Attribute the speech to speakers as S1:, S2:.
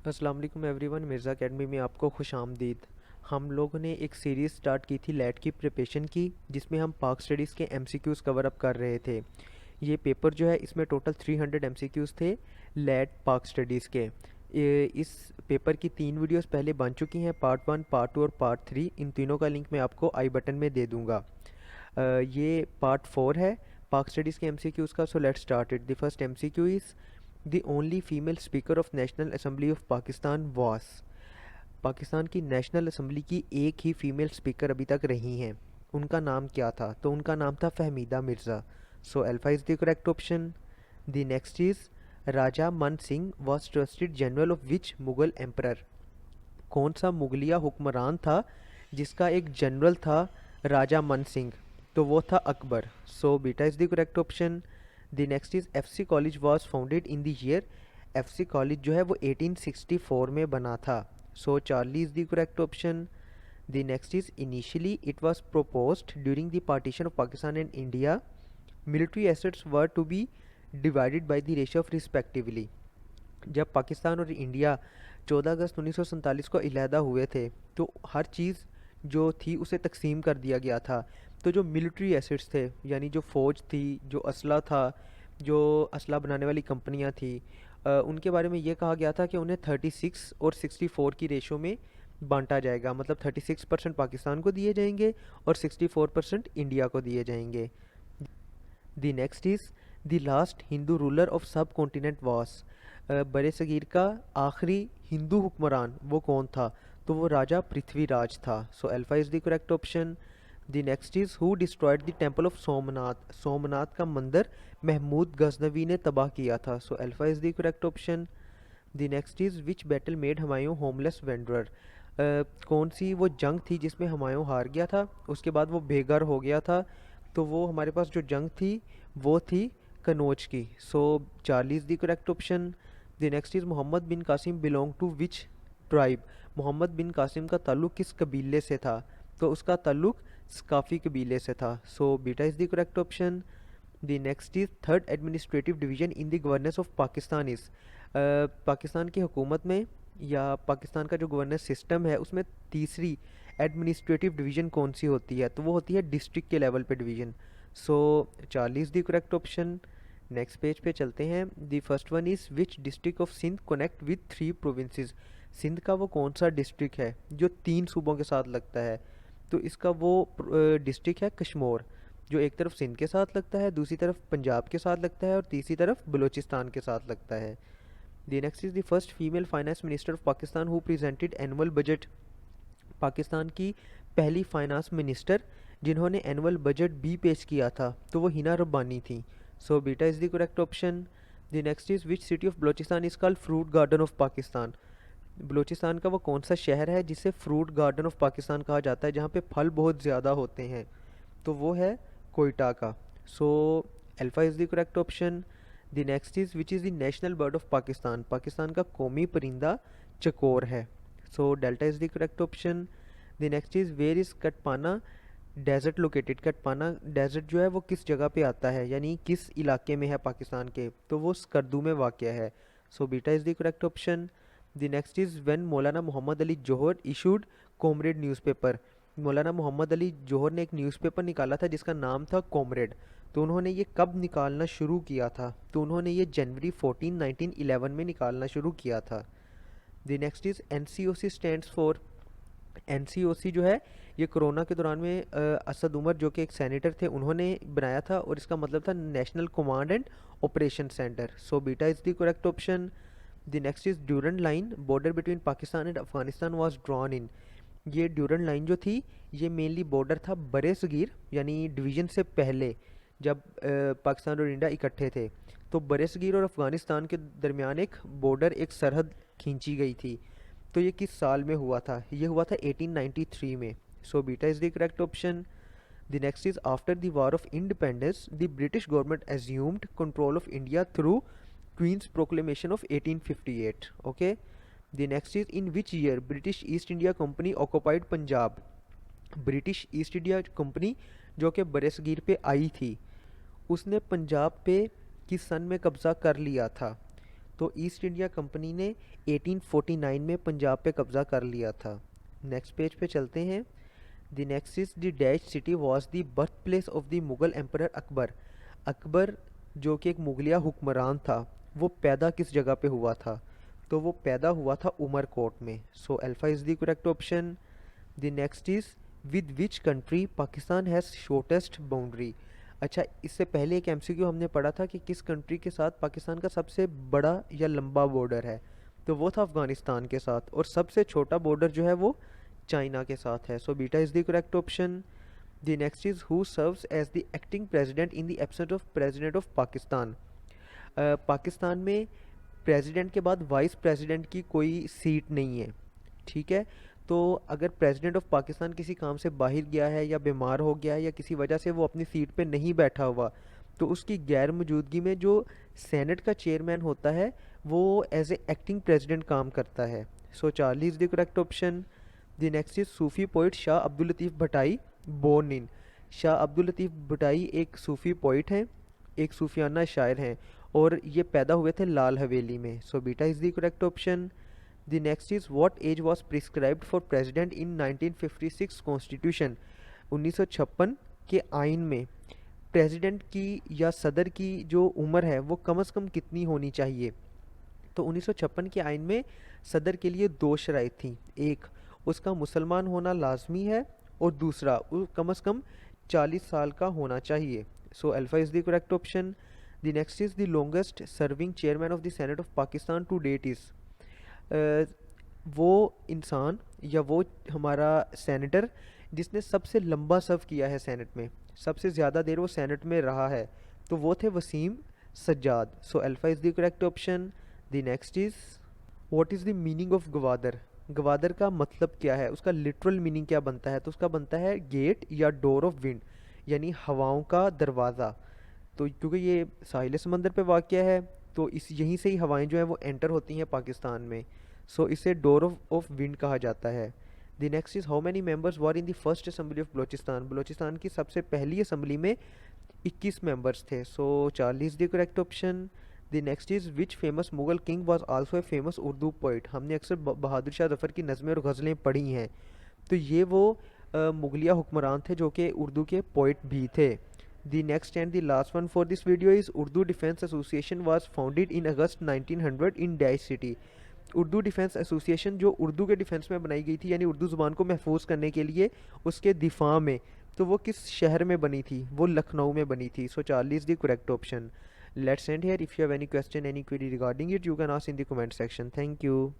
S1: अस्सलाम वालेकुम everyone, Mirza academy में आपको खुशामदीद। हम लोगों ने एक सीरीज़ स्टार्ट की थी लैट की प्रिपरेशन की, जिसमें हम पाक स्टडीज़ के एमसीक्यूज़ कवर अप कर रहे थे। ये पेपर जो है इसमें टोटल 300 एमसीक्यूज़ थे लैट पाक स्टडीज़ के। इस पेपर की 3 वीडियोस पहले बन चुकी हैं, पार्ट 1, पार्ट 2 और पार्ट 3। इन तीनों का लिंक मैं आपको आई बटन में दे दूँगा। ये पार्ट 4 है पाक स्टडीज़ के एमसीक्यूज़ का। So let's start it. The first MCQ is the only female speaker of national assembly of Pakistan वास। पाकिस्तान की नेशनल असेंबली की एक ही फीमेल स्पीकर अभी तक रही हैं। उनका नाम क्या था? तो उनका नाम था Fahmida Mirza. So alpha is the correct option. The next is Raja Man Singh was trusted general of which Mughal emperor. कौन सा मुगलिया हुक्मरान था जिसका एक जनरल था राजा मन सिंह? तो वो था Akbar. So beta is the correct option. The next is FC college was founded in the year. FC college जो है वो 1864 में बना था। So Charlie is the correct option. The next is initially it was proposed during the partition of Pakistan and India military assets were to be divided by the ratio of respectively. जब पाकिस्तान और India 14 अगस्त 1947 को अलहदा हुए थे, तो हर चीज़ जो थी उसे तकसीम कर दिया गया था। तो जो मिलिट्री एसेट्स थे, यानी जो फ़ौज थी, जो असला था, जो असला बनाने वाली कंपनियां थी, उनके बारे में ये कहा गया था कि उन्हें 36 और 64 की रेशो में बांटा जाएगा। मतलब 36% पाकिस्तान को दिए जाएंगे और 64% इंडिया को दिए जाएंगे। The next is the last Hindu ruler of सब कॉन्टिनेंट वास। बड़े सगीर का आखिरी हिंदू हुक्मरान वो कौन था? तो वो राजा पृथ्वीराज था। So alpha is the correct option. The next is who destroyed the temple of Somnath. Somnath का मंदिर महमूद गजनवी ने तबाह किया था। So alpha is the correct option. The next is which battle made Humayun homeless wanderer. कौन सी वो जंग थी जिसमें हुमायूं हार गया था, उसके बाद वो बेघर हो गया था? तो वो हमारे पास जो जंग थी वो थी कनौज की। So Charlie is the correct option. The next is Mohammad bin Qasim belong to which tribe. Mohammad bin Qasim का ताल्लुक किस कबीले से था? तो उसका ताल्लुक स्काफ़ी कबीले से था। सो beta is the correct option. The next is third administrative division in the governance of Pakistan is. Pakistan की हुकूमत में या पाकिस्तान का जो गवर्नेंस सिस्टम है उसमें तीसरी एडमिनिस्ट्रेटिव डिवीज़न कौन सी होती है? तो वो होती है डिस्ट्रिक्ट के लेवल पे division. So Charlie is the correct option. Next page पे चलते हैं। The first one is which district of Sindh connect with 3 provinces. Sindh का वो कौन सा डिस्ट्रिक्ट है जो 3 सूबों के साथ लगता है? तो इसका वो डिस्ट्रिक्ट है कश्मीर, जो एक तरफ सिंध के साथ लगता है, दूसरी तरफ पंजाब के साथ लगता है और तीसरी तरफ बलूचिस्तान के साथ लगता है। The next is the first female finance minister of Pakistan who presented annual budget. Pakistan की पहली फाइनेंस मिनिस्टर जिन्होंने एनुअल बजट भी पेश किया था, तो वो हिना रब्बानी थी। सो beta is the correct option. The next is which city of Balochistan is called fruit garden of Pakistan. Balochistan का वो कौन सा शहर है जिसे फ्रूट गार्डन ऑफ पाकिस्तान कहा जाता है, जहाँ पे फल बहुत ज़्यादा होते हैं? तो वो है कोयटा का। So alpha is the correct option. The next is which is the national bird of Pakistan. Pakistan का कौमी परिंदा चकोर है। So delta is the correct option. The next is where is Katpana desert located. Katpana desert जो है वो किस जगह पे आता है, यानी किस इलाके में है पाकिस्तान के? तो वो स्कर्दू में वाक़या है। So beta is the correct option. The next is when Maulana Mohammad Ali Johar issued comrade newspaper. मौलाना मोहम्मद अली जौहर ने एक न्यूज़पेपर निकाला था जिसका नाम था कॉमरेड। तो उन्होंने ये कब निकालना शुरू किया था? तो उन्होंने ये जनवरी 14 1911 में निकालना शुरू किया था। The next is NCOC stands for. NCOC जो है ये कोरोना के दौरान में असद उमर जो कि एक सेनेटर थे उन्होंने बनाया था, और इसका मतलब था national command and operation centre. So beta is the correct option. The next is Durand line border between Pakistan and Afghanistan was drawn in. ये ड्यूरन लाइन जो थी ये मेनली बॉर्डर था बरे सगीर यानी डिवीज़न से पहले, जब पाकिस्तान और इंडिया इकट्ठे थे। तो बरे सगीर और अफ़गानिस्तान के दरमियान एक बॉर्डर, एक सरहद खींची गई थी। तो ये किस साल में हुआ था? ये हुआ था 1893 में। So beta is the correct option. The next is after the war of independence the British government assumed control of India through Queen's proclamation of 1858। Okay. The next is in which year British East India Company occupied Punjab. British East India Company जो कि बरसगीर पे आई थी, उसने पंजाब पे किस सन में कब्ज़ा कर लिया था? तो ईस्ट इंडिया कंपनी ने 1849 में पंजाब पे कब्ज़ा कर लिया था। नेक्स्ट पेज पे चलते हैं। The next is the dash city was the birth place of the Mughal emperor Akbar. Akbar जो कि एक मुगलिया हुक्मरान था, वो पैदा किस जगह पे हुआ था? तो वो पैदा हुआ था उमरकोट में। सो alpha is the correct option. The next is with which country Pakistan has shortest boundary. अच्छा, इससे पहले एक एमसीक्यू हमने पढ़ा था कि किस कंट्री के साथ पाकिस्तान का सबसे बड़ा या लंबा बॉर्डर है, तो वो था अफ़गानिस्तान के साथ, और सबसे छोटा बॉर्डर जो है वो चाइना के साथ है। So beta is the correct option. The next is who serves as the acting president in the absence of president of Pakistan. Pakistan में प्रेसिडेंट के बाद वाइस प्रेसिडेंट की कोई सीट नहीं है, ठीक है। तो अगर प्रेसिडेंट ऑफ पाकिस्तान किसी काम से बाहर गया है या बीमार हो गया है या किसी वजह से वो अपनी सीट पे नहीं बैठा हुआ, तो उसकी गैर मौजूदगी में जो सेनेट का चेयरमैन होता है वो एज ए एक्टिंग प्रेसिडेंट काम करता है। So Charlie is the correct option. The next is Sufi poet Shah Abdul Latif Bhittai born in. Shah Abdul Latif Bhittai एक सूफ़ी पोइट हैं, एक सूफियाना शायर हैं, और ये पैदा हुए थे लाल हवेली में। So beta is the correct option. The next is what age was prescribed for president in 1956 constitution. 1956 के आइन में प्रेसिडेंट की या सदर की जो उम्र है वो कम से कम कितनी होनी चाहिए? तो 1956 के आइन में सदर के लिए दो शराइत थी। एक, उसका मुसलमान होना लाजमी है, और दूसरा वो कम से कम 40 साल का होना चाहिए। So alpha is the correct option. The next is the longest serving chairman of the senate of Pakistan to date is. वो इंसान या वो हमारा सेनेटर जिसने सबसे लंबा सर्व किया है सेनेट में, सबसे ज़्यादा देर वो सेनेट में रहा है, तो वो थे Wasim Sajjad. So alpha is the correct option. The next is what is the meaning of Gwadar. Gwadar का मतलब क्या है, उसका लिटरल मीनिंग क्या बनता है? तो उसका बनता है गेट या डोर ऑफ विंड, यानी हवाओं का दरवाज़ा। तो क्योंकि ये साहिल समंदर पे वाक़या है, तो इस यहीं से ही हवाएं जो हैं वो एंटर होती हैं पाकिस्तान में। सो इसे डोर ऑफ विंड कहा जाता है। The next is how many members were in the first assembly of Balochistan. Balochistan की सबसे पहली असेंबली में 21 मेंबर्स थे। So Charlie is the correct option. The next is which famous Mughal king was also a famous Urdu poet. हमने अक्सर बहादुर शाह जफ़र की नज़में और गज़लें पढ़ी हैं, तो ये वो मुगलिया हुक्मरान थे जो कि उर्दू के पोइट भी थे। The next and the last one for this video is Urdu Defense Association was founded in August 1900 in Daesh City। Urdu defence association जो उर्दू के डिफेंस में बनाई गई थी, यानी उर्दू ज़ुबान को महफूज करने के लिए उसके दिफा में, तो वो किस शहर में बनी थी? वो लखनऊ में बनी थी। So Charlie is the correct option. Let's end here. If you have any question, any query regarding it, you can ask in the comment section. Thank you.